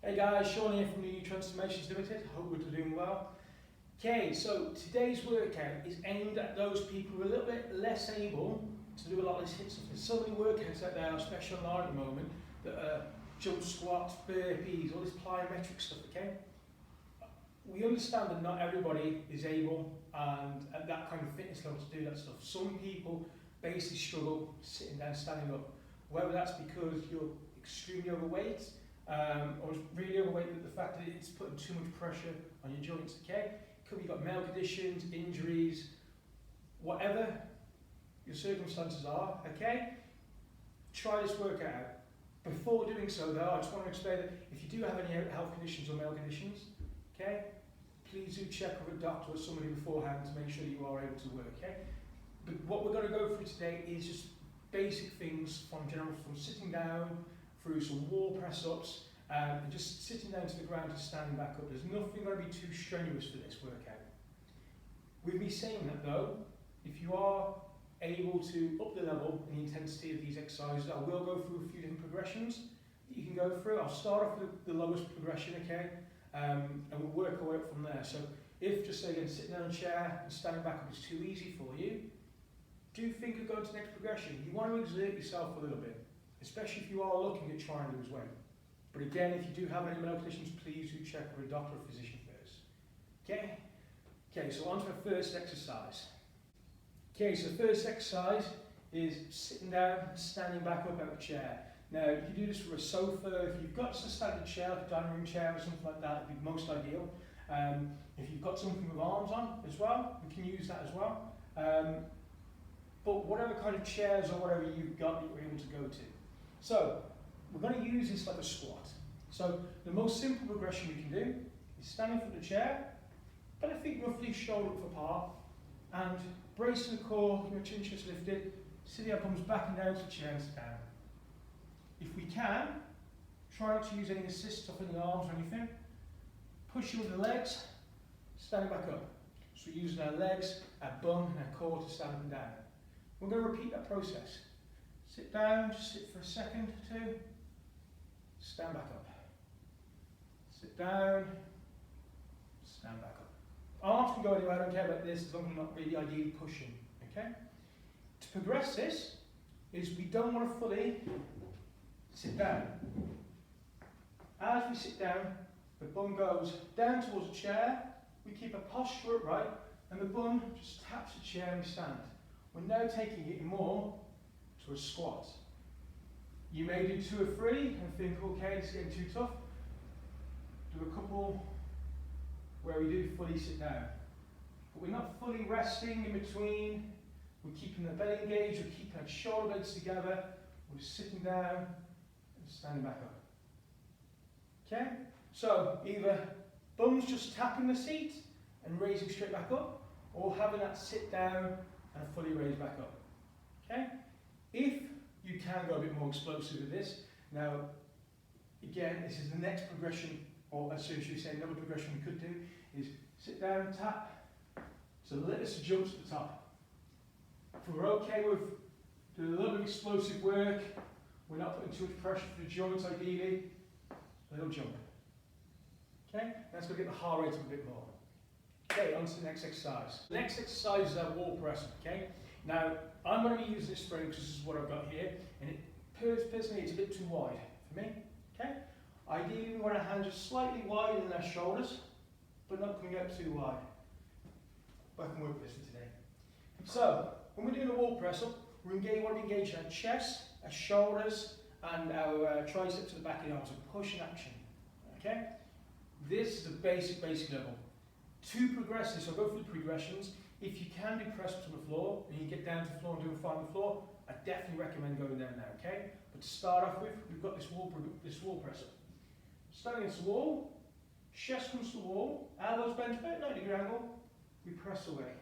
Hey guys, Sean here from New Transformations Limited. Hope we're doing well. Okay, so today's workout is aimed at those people who are a little bit less able to do a lot of this HIIT stuff. There's so many workouts out there, especially online at the moment, that are jump squats, burpees, all this plyometric stuff, okay? We understand that not everybody is able and at that kind of fitness level to do that stuff. Some people basically struggle sitting down, standing up. Whether that's because you're extremely overweight, or really overweight with the fact that it's putting too much pressure on your joints, okay? Could be you've got medical conditions, injuries, whatever your circumstances are, okay? Try this workout out. Before doing so though, I just want to explain that if you do have any health conditions or medical conditions, okay, please do check with a doctor or somebody beforehand to make sure you are able to work, okay? But what we're going to go through today is just basic things from sitting down, through some wall press ups, and just sitting down to the ground to standing back up. There's nothing going to be too strenuous for this workout. With me saying that though, if you are able to up the level and the intensity of these exercises, I will go through a few different progressions that you can go through. I'll start off with the lowest progression, okay, and we'll work our way up from there. So if, just say again, sitting down in a chair and standing back up is too easy for you, do think of going to the next progression. You want to exert yourself a little bit, especially if you are looking at trying to lose weight. But again, if you do have any medical conditions, please do check with a doctor or physician first. Okay? Okay, so on to our first exercise. Okay, so the first exercise is sitting down, standing back up out of a chair. Now, you can do this from a sofa. If you've got just a standard chair, like a dining room chair or something like that, would be most ideal. If you've got something with arms on as well, we can use that as well. But whatever kind of chairs or whatever you've got that you're able to go to. So, we're going to use this like a squat. So, the most simple progression you can do is standing from the chair, but I think roughly shoulder width apart, and bracing the core, your chin just lifted, sit the elbows back and down to the chair and sit down. If we can, try not to use any assist up in the arms or anything. Pushing with the legs, standing back up. So we're using our legs, our bum and our core to stand up and down. We're going to repeat that process. Sit down, just sit for a second or two, stand back up. Sit down, stand back up. Arms can go anywhere, I don't care about this as long as I'm not really ideally pushing, okay? To progress this, is we don't want to fully sit down. As we sit down, the bum goes down towards the chair, we keep a posture upright, and the bum just taps the chair and we stand. We're now taking it more to a squat. You may do 2 or 3 and think, okay, this is getting too tough. Do a couple where we do fully sit down. But we're not fully resting in between. We're keeping the belly engaged, we're keeping our shoulder blades together. We're sitting down and standing back up. Okay? So either bums just tapping the seat and raising straight back up, or having that sit down and fully raise back up. Okay? If you can go a bit more explosive with this, now again, this is the next progression, or as soon as you say another progression we could do, is sit down, tap. So let us jump to the top. If we're okay with doing a little bit of explosive work, we're not putting too much pressure for the joints ideally, a little jump. Okay? That's going to get the heart rate up a bit more. Okay, on to the next exercise. The next exercise is our wall press, okay? Now, I'm going to be using this frame because this is what I've got here, and personally it's a bit too wide for me, okay? Ideally we want our hands just slightly wider than our shoulders, but not coming out too wide. But I can work with this for today. So, when we're doing a wall press up, we want to engage our chest, our shoulders, and our triceps to the back of the arms, so push and action, okay? This is the basic level. To progress this, I'll go through the progressions. If you can do press ups on the floor, and you get down to the floor and do a 5 on the floor, I definitely recommend going down there, okay? But to start off with, we've got this wall press up. Standing against the wall, chest comes to the wall, elbows bent about 90-degree angle, we press away.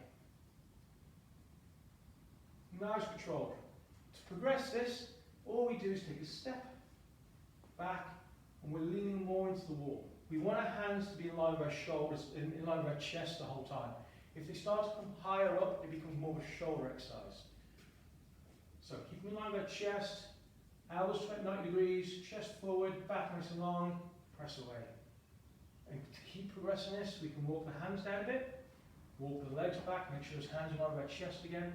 Nice control. To progress this, all we do is take a step back, and we're leaning more into the wall. We want our hands to be in line with our shoulders, in line with our chest the whole time. If they start to come higher up, it becomes more of a shoulder exercise. So keep them in line with our chest, elbows 90 degrees, chest forward, back nice and long, press away. And to keep progressing this, we can walk the hands down a bit, walk the legs back, make sure his hands are on our chest again.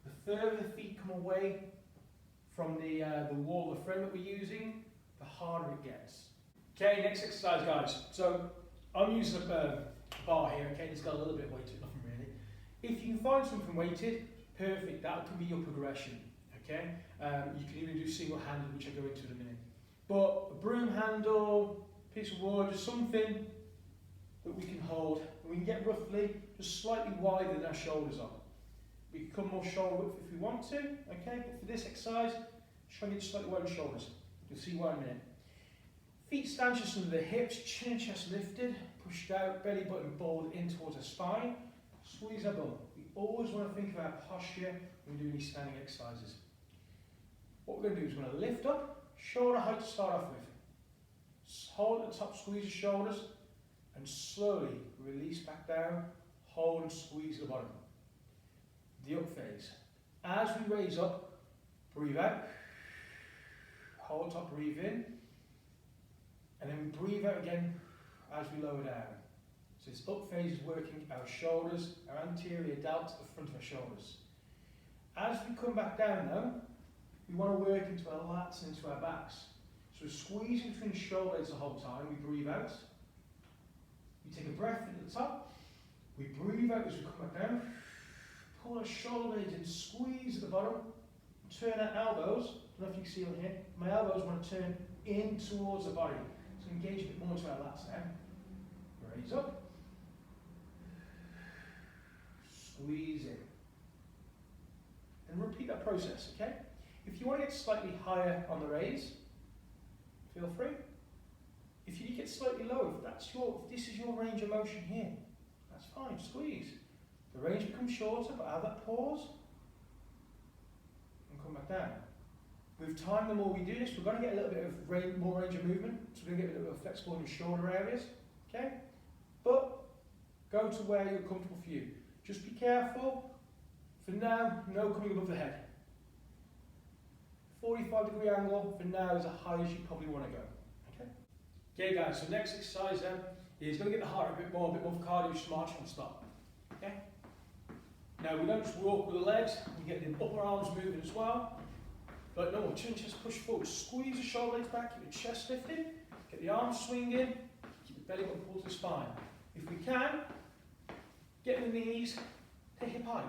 The further the feet come away from the wall of the frame that we're using, the harder it gets. Okay, next exercise, guys. So I'm using a bar here, okay, it's got a little bit of weight to it, nothing really. If you can find something weighted, perfect, that can be your progression, okay? You can even do single-handed, which I'll go into in a minute. But a broom handle, piece of wood, just something that we can hold, and we can get roughly just slightly wider than our shoulders are. We can come more shoulder width if we want to, okay? But for this exercise, try and get slightly wider shoulders. You'll see why in a minute. Feet stand just under the hips, chin and chest lifted, pushed out, belly button balled in towards the spine. Squeeze our bum. We always want to think of our posture when we're doing these standing exercises. What we're going to do is we're going to lift up, shoulder height to start off with. Hold at the top, squeeze the shoulders, and slowly release back down, hold and squeeze the bottom. The up phase. As we raise up, breathe out, hold top, breathe in, and then breathe out again as we lower down. So this up phase is working our shoulders, our anterior delt at the front of our shoulders. As we come back down now, we want to work into our lats and into our backs. So we're squeezing between the shoulder blades the whole time, we breathe out. We take a breath at the top, we breathe out as we come back down, pull our shoulder blades in, squeeze at the bottom, turn our elbows, I don't know if you can see them here, my elbows want to turn in towards the body. So engage a bit more to our lats now. Raise up, squeeze in. And repeat that process, okay? If you want to get slightly higher on the raise, feel free. If you get slightly lower, if this is your range of motion here, that's fine, squeeze. The range becomes shorter, but have that pause, and come back down. With time, the more we do this, we're going to get a little bit of more range of movement, so we're going to get a little bit flexible in the shoulder areas, okay? But go to where you're comfortable for you. Just be careful. For now, no coming above the head. 45-degree angle for now is as high as you probably want to go. Okay? Okay, guys. So next exercise then is going to get the heart a bit more cardio, just march and stop. Okay. Now we don't just walk with the legs. We get the upper arms moving as well. But no, chin chest push forward. Squeeze the shoulder blades back. Keep the chest lifted. Get the arms swinging. Keep the belly button pulled to the spine. If we can, get the knees to hip height.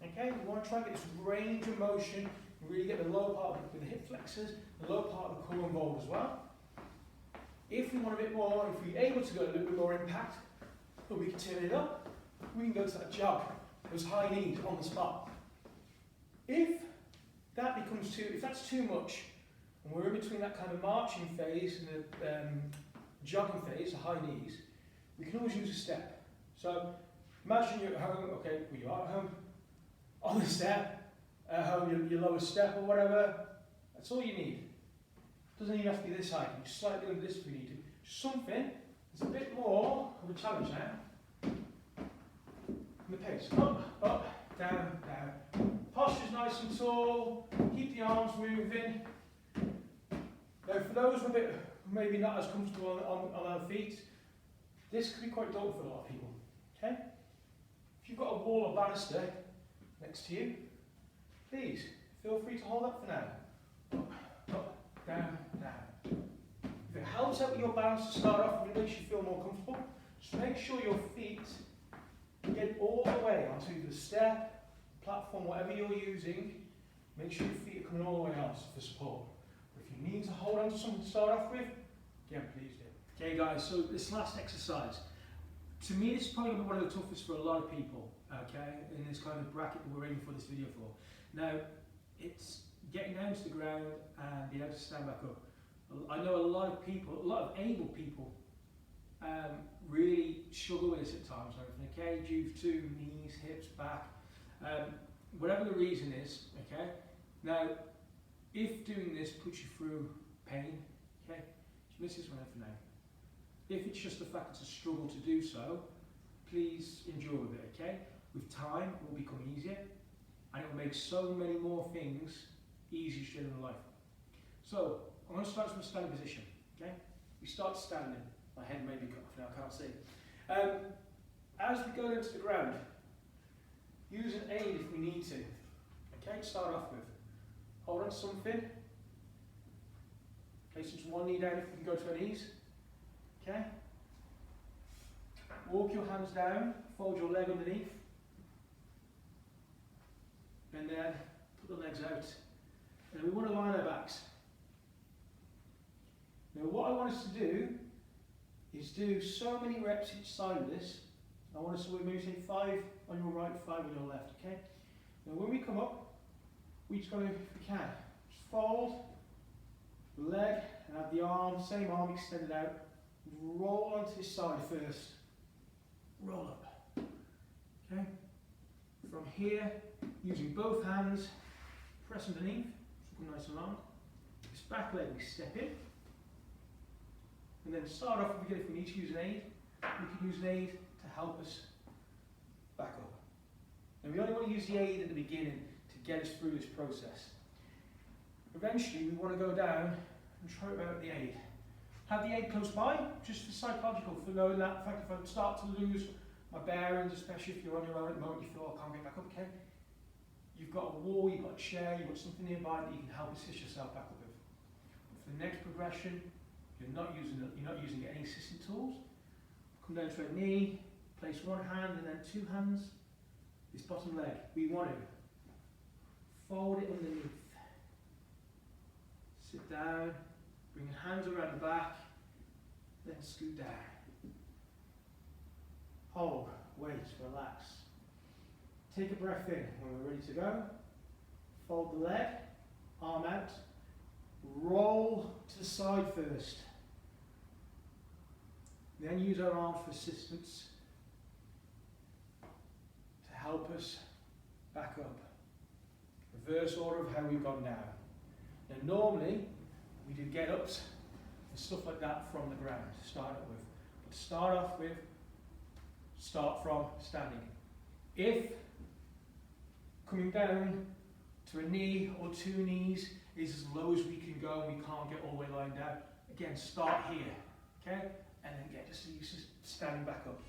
Okay, we want to try and get this range of motion, really get the lower part with the hip flexors, the lower part of the core involved as well. If we want a bit more, if we're able to go a little bit more impact, but we can turn it up, we can go to that jog, those high knees on the spot. If that's too much, and we're in between that kind of marching phase and the jogging phase, the high knees, we can always use a step. So imagine you're at home, okay, well you are at home, on the step, your lowest step or whatever, that's all you need. Doesn't even have to be this high, you can slightly under this if we need to. Something that's a bit more of a challenge now. And the pace, up, down, down. Posture's nice and tall, keep the arms moving. Now for those who are a bit, maybe not as comfortable on our feet, this could be quite daunting for a lot of people, okay? If you've got a wall or banister next to you, please feel free to hold that for now. Up, down, down. If it helps out with your balance to start off, if it makes you feel more comfortable, just make sure your feet get all the way onto the step, platform, whatever you're using. Make sure your feet are coming all the way out for support. But if you need to hold on to something to start off with, again, please do. Okay guys, so this last exercise, to me this is probably going to be one of the toughest for a lot of people, okay, in this kind of bracket that we're aiming for this video for. Now, it's getting down to the ground and being able to stand back up. I know a lot of people, a lot of able people, really struggle with this at times, okay, due to knees, hips, back, whatever the reason is, okay. Now, if doing this puts you through pain, okay, just miss this one out for now. If it's just the fact it's a struggle to do so, please endure with it, okay? With time, it will become easier, and it will make so many more things easier straight in life. So, I'm going to start from a standing position. Okay? We start standing. My head may be cut off now, I can't see. As we go into the ground, use an aid if we need to. Okay, to start off with. Hold on to something. Place just one knee down if we can go to our knees. Okay? Walk your hands down, fold your leg underneath. And then put the legs out. And we want to line our backs. Now what I want us to do is do so many reps each side of this. I want us to maybe say 5 on your right, 5 on your left, okay? Now when we come up, we just got to, if we can, just fold the leg and have the arm, same arm extended out. Roll onto this side first. Roll up. Okay? From here, using both hands, press underneath, so come nice and long. This back leg we step in. And then start off, if we need to use an aid, we can use an aid to help us back up. And we only want to use the aid at the beginning to get us through this process. Eventually, we want to go down and try out the aid. Have the aid close by, just for psychological, for knowing that, in fact, if I start to lose my bearings, especially if you're on your own at the moment, you feel, oh, I can't get back up, okay? You've got a wall, you've got a chair, you've got something nearby that you can help assist yourself back up with. But for the next progression, you're not using any assistant tools. Come down to a knee, place one hand and then 2 hands. This bottom leg, we want to fold it underneath. Sit down, bring your hands around the back, then scoot down. Hold, wait, relax. Take a breath in when we're ready to go. Fold the leg, arm out. Roll to the side first. Then use our arms for assistance to help us back up. Reverse order of how we've gone down. Now normally we do get-ups and stuff like that from the ground to start up with. But to start off with, start from standing. If coming down to a knee or 2 knees is as low as we can go and we can't get all the way lying down, again start here, okay? And then get just used to standing back up.